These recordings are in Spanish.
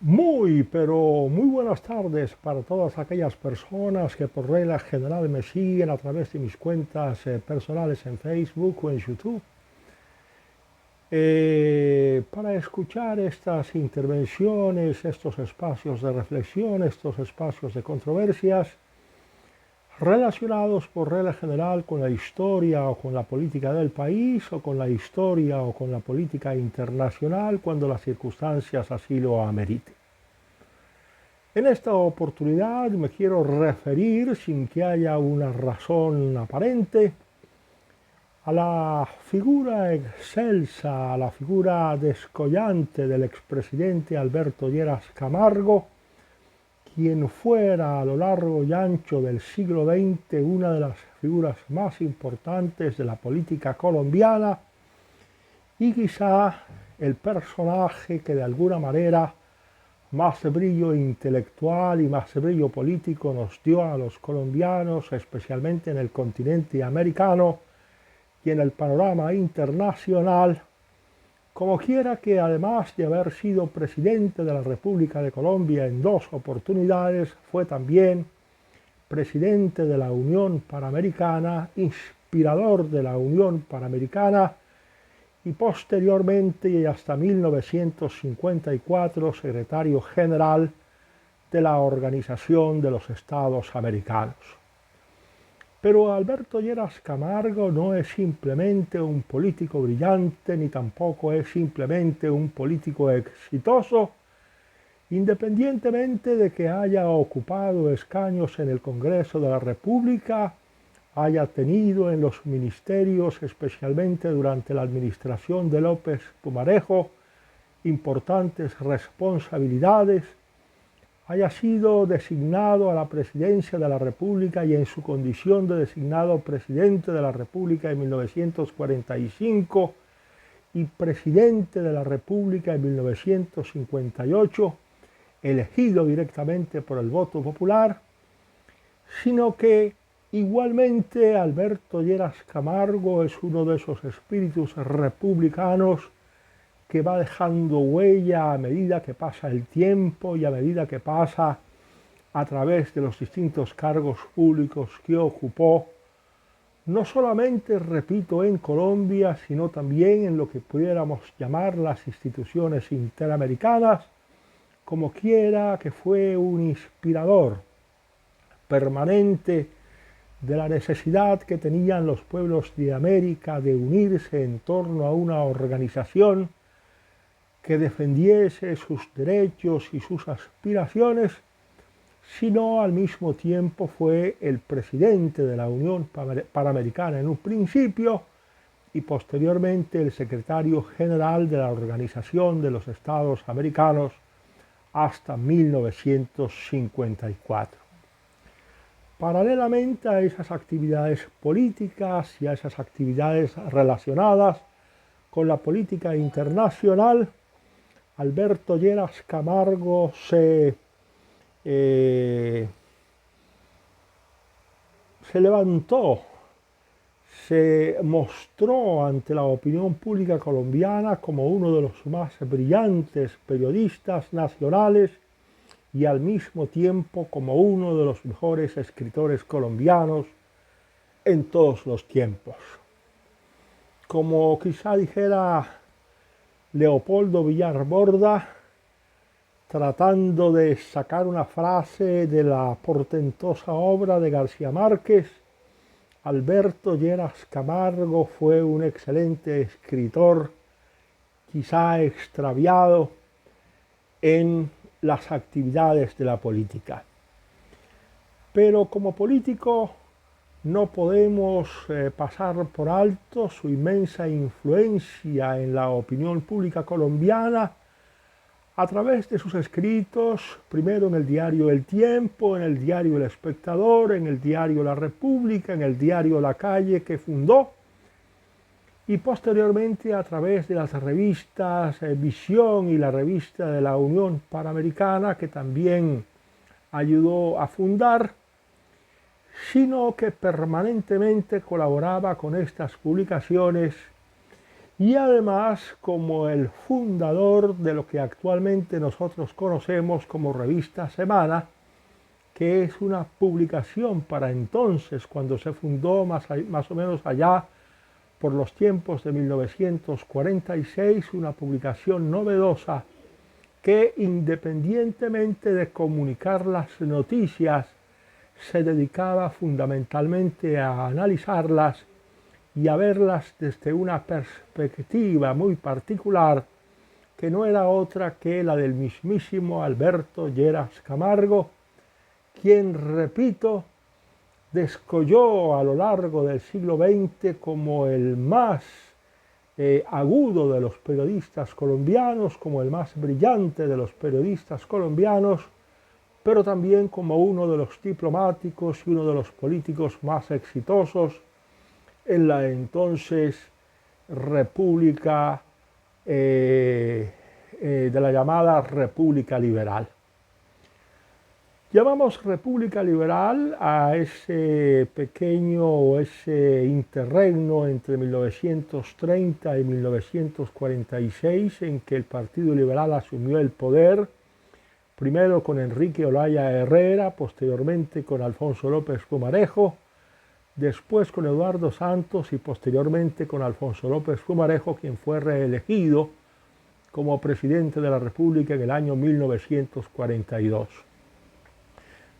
Pero muy buenas tardes para todas aquellas personas que por regla general me siguen a través de mis cuentas personales en Facebook o en YouTube. Para escuchar estas intervenciones, estos espacios de reflexión, estos espacios de controversias relacionados por regla general con la historia o con la política del país o con la historia o con la política internacional cuando las circunstancias así lo ameriten. En esta oportunidad me quiero referir, sin que haya una razón aparente, a la figura excelsa, a la figura descollante del expresidente Alberto Lleras Camargo, quien fuera a lo largo y ancho del siglo XX una de las figuras más importantes de la política colombiana y quizá el personaje que de alguna manera más brillo intelectual y más brillo político nos dio a los colombianos, especialmente en el continente americano y en el panorama internacional, como quiera que además de haber sido presidente de la República de Colombia en dos oportunidades, fue también presidente de la Unión Panamericana, inspirador de la Unión Panamericana, y posteriormente y hasta 1954 secretario general de la Organización de los Estados Americanos. Pero Alberto Lleras Camargo no es simplemente un político brillante, ni tampoco es simplemente un político exitoso, independientemente de que haya ocupado escaños en el Congreso de la República, haya tenido en los ministerios, especialmente durante la administración de López Pumarejo, importantes responsabilidades, haya sido designado a la presidencia de la República y en su condición de designado presidente de la República en 1945 y presidente de la República en 1958, elegido directamente por el voto popular, sino que igualmente Alberto Lleras Camargo es uno de esos espíritus republicanos que va dejando huella a medida que pasa el tiempo y a medida que pasa a través de los distintos cargos públicos que ocupó, no solamente, repito, en Colombia, sino también en lo que pudiéramos llamar las instituciones interamericanas, como quiera que fue un inspirador permanente de la necesidad que tenían los pueblos de América de unirse en torno a una organización que defendiese sus derechos y sus aspiraciones, sino al mismo tiempo fue el presidente de la Unión Panamericana en un principio y posteriormente el secretario general de la Organización de los Estados Americanos hasta 1954. Paralelamente a esas actividades políticas y a esas actividades relacionadas con la política internacional, Alberto Lleras Camargo se levantó, se mostró ante la opinión pública colombiana como uno de los más brillantes periodistas nacionales y al mismo tiempo como uno de los mejores escritores colombianos en todos los tiempos. Como quizá dijera Leopoldo Villar Borda, tratando de sacar una frase de la portentosa obra de García Márquez, Alberto Lleras Camargo fue un excelente escritor, quizá extraviado en las actividades de la política. Pero como político no podemos pasar por alto su inmensa influencia en la opinión pública colombiana a través de sus escritos, primero en el diario El Tiempo, en el diario El Espectador, en el diario La República, en el diario La Calle que fundó, y posteriormente a través de las revistas Visión y la revista de la Unión Panamericana, que también ayudó a fundar, sino que permanentemente colaboraba con estas publicaciones y además como el fundador de lo que actualmente nosotros conocemos como Revista Semana, que es una publicación para entonces, cuando se fundó más o menos allá por los tiempos de 1946, una publicación novedosa que, independientemente de comunicar las noticias, se dedicaba fundamentalmente a analizarlas y a verlas desde una perspectiva muy particular, que no era otra que la del mismísimo Alberto Lleras Camargo, quien, repito, descolló a lo largo del siglo XX como el más agudo de los periodistas colombianos, como el más brillante de los periodistas colombianos, pero también como uno de los diplomáticos y uno de los políticos más exitosos en la entonces República de la llamada República Liberal. Llamamos República Liberal a ese pequeño o ese interregno entre 1930 y 1946 en que el Partido Liberal asumió el poder, primero con Enrique Olaya Herrera, posteriormente con Alfonso López Pumarejo, después con Eduardo Santos y posteriormente con Alfonso López Pumarejo, quien fue reelegido como presidente de la República en el año 1942.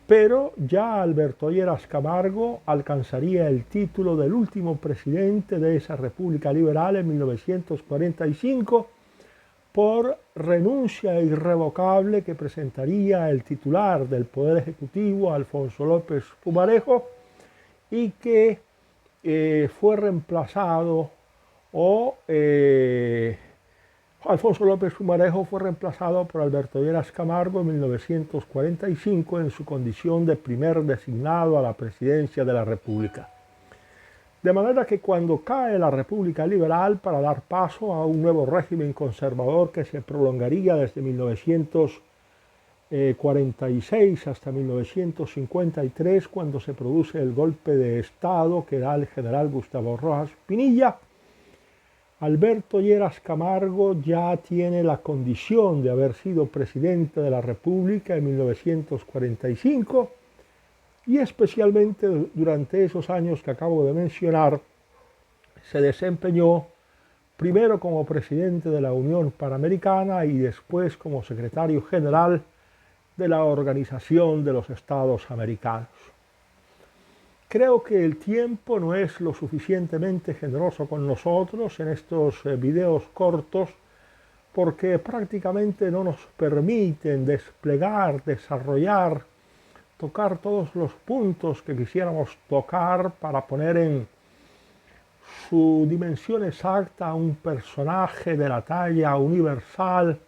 Pero ya Alberto Lleras Camargo alcanzaría el título del último presidente de esa República Liberal en 1945 por renuncia irrevocable que presentaría el titular del Poder Ejecutivo, Alfonso López Pumarejo, y que fue reemplazado Alfonso López Pumarejo fue reemplazado por Alberto Lleras Camargo en 1945 en su condición de primer designado a la presidencia de la República. De manera que cuando cae la República Liberal para dar paso a un nuevo régimen conservador que se prolongaría desde 1946 hasta 1953, cuando se produce el golpe de Estado que da el general Gustavo Rojas Pinilla, Alberto Lleras Camargo ya tiene la condición de haber sido presidente de la República en 1945 y especialmente durante esos años que acabo de mencionar se desempeñó primero como presidente de la Unión Panamericana y después como secretario general de la Organización de los Estados Americanos. Creo que el tiempo no es lo suficientemente generoso con nosotros en estos videos cortos porque prácticamente no nos permiten desplegar, desarrollar, tocar todos los puntos que quisiéramos tocar para poner en su dimensión exacta a un personaje de la talla universal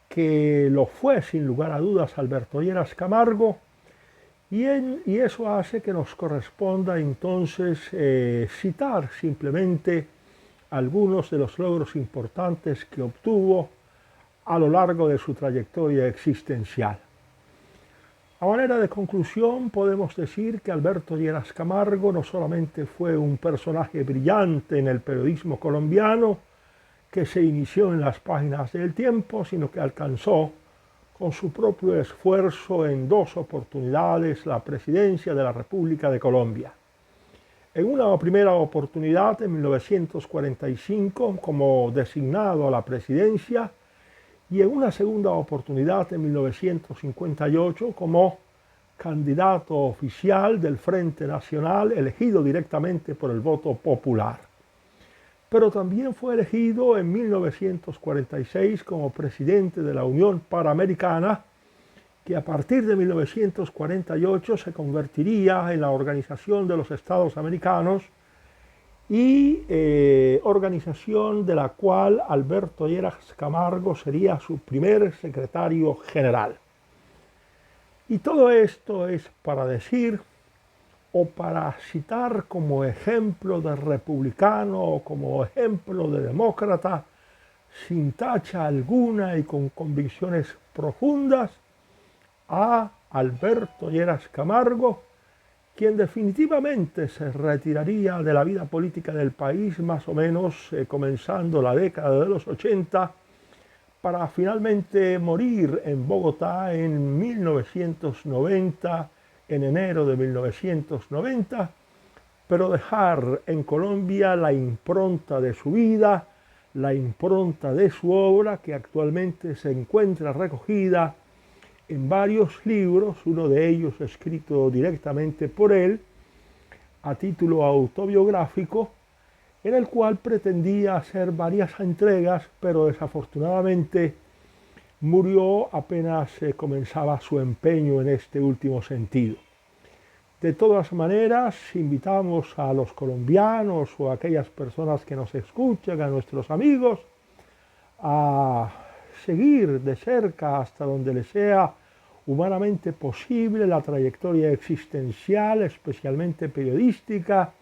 que lo fue sin lugar a dudas Alberto Lleras Camargo. Y eso hace que nos corresponda entonces citar simplemente algunos de los logros importantes que obtuvo a lo largo de su trayectoria existencial. A manera de conclusión, podemos decir que Alberto Lleras Camargo no solamente fue un personaje brillante en el periodismo colombiano que se inició en las páginas del Tiempo, sino que alcanzó con su propio esfuerzo en dos oportunidades la presidencia de la República de Colombia. En una primera oportunidad en 1945 como designado a la presidencia y en una segunda oportunidad en 1958 como candidato oficial del Frente Nacional elegido directamente por el voto popular. Pero también fue elegido en 1946 como presidente de la Unión Panamericana, que a partir de 1948 se convertiría en la Organización de los Estados Americanos y organización de la cual Alberto Lleras Camargo sería su primer secretario general. Y todo esto es para decir o para citar como ejemplo de republicano o como ejemplo de demócrata, sin tacha alguna y con convicciones profundas, a Alberto Lleras Camargo, quien definitivamente se retiraría de la vida política del país más o menos comenzando la década de los 80, para finalmente morir en Bogotá en 1990, en enero de 1990, pero dejar en Colombia la impronta de su vida, la impronta de su obra, que actualmente se encuentra recogida en varios libros, uno de ellos escrito directamente por él, a título autobiográfico, en el cual pretendía hacer varias entregas, pero desafortunadamente murió apenas comenzaba su empeño en este último sentido. De todas maneras, invitamos a los colombianos o a aquellas personas que nos escuchan, a nuestros amigos, a seguir de cerca hasta donde les sea humanamente posible la trayectoria existencial, especialmente periodística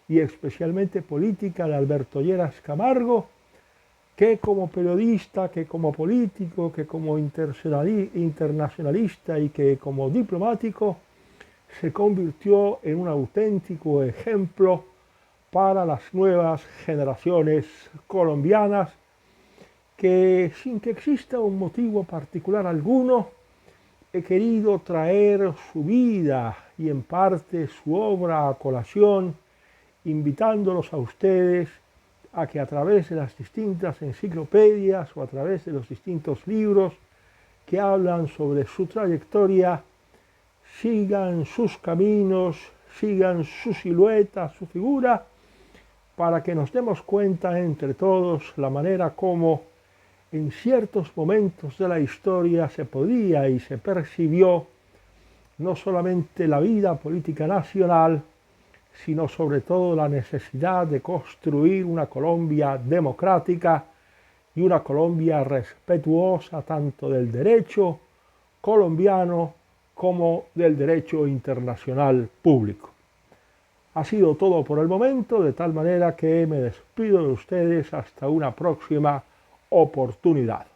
y especialmente política de Alberto Lleras Camargo, que como periodista, que como político, que como internacionalista y que como diplomático se convirtió en un auténtico ejemplo para las nuevas generaciones colombianas, que sin que exista un motivo particular alguno, he querido traer su vida y en parte su obra a colación, invitándolos a ustedes a que a través de las distintas enciclopedias o a través de los distintos libros que hablan sobre su trayectoria, sigan sus caminos, sigan su silueta, su figura, para que nos demos cuenta entre todos la manera como en ciertos momentos de la historia se podía y se percibió no solamente la vida política nacional, sino sobre todo la necesidad de construir una Colombia democrática y una Colombia respetuosa tanto del derecho colombiano como del derecho internacional público. Ha sido todo por el momento, de tal manera que me despido de ustedes hasta una próxima oportunidad.